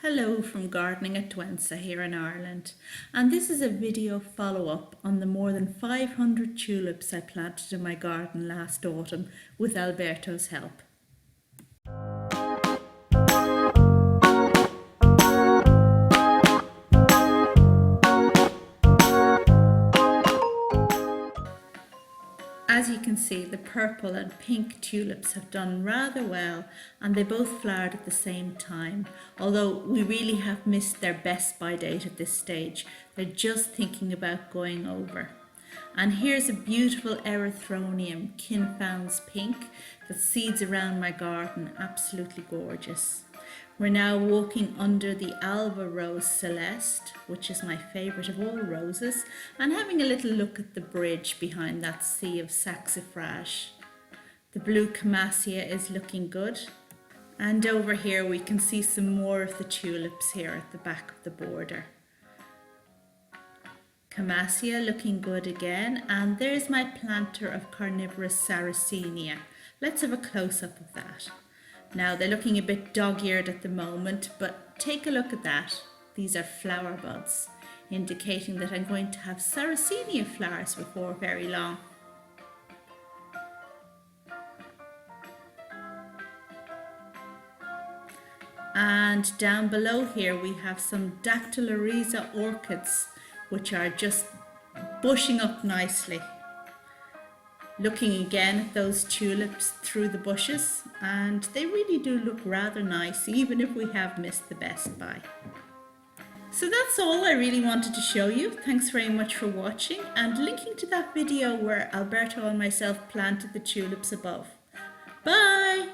Hello from Gardening at Twensa here in Ireland, and this is a video follow-up on the more than 500 tulips I planted in my garden last autumn with Alberto's help. As you can see, the purple and pink tulips have done rather well, and they both flowered at the same time, although we really have missed their best by date at this stage. They're just thinking about going over. And here's a beautiful erythronium Kinfound's pink that seeds around my garden, absolutely gorgeous. We're now walking under the Alba Rose Celeste, which is my favourite of all roses, and having a little look at the bridge behind that sea of saxifrage. The blue Camassia is looking good, and over here we can see some more of the tulips here at the back of the border. Camassia looking good again, and there's my planter of carnivorous Sarracenia. Let's have a close-up of that. Now they're looking a bit dog-eared at the moment, but take a look at that. These are flower buds, indicating that I'm going to have Sarracenia flowers before very long. And down below here we have some Dactylorhiza orchids, which are just bushing up nicely. Looking again at those tulips through the bushes, and they really do look rather nice, even if we have missed the best by. So that's all I really wanted to show you. Thanks very much for watching, and linking to that video where Alberto and myself planted the tulips above. Bye!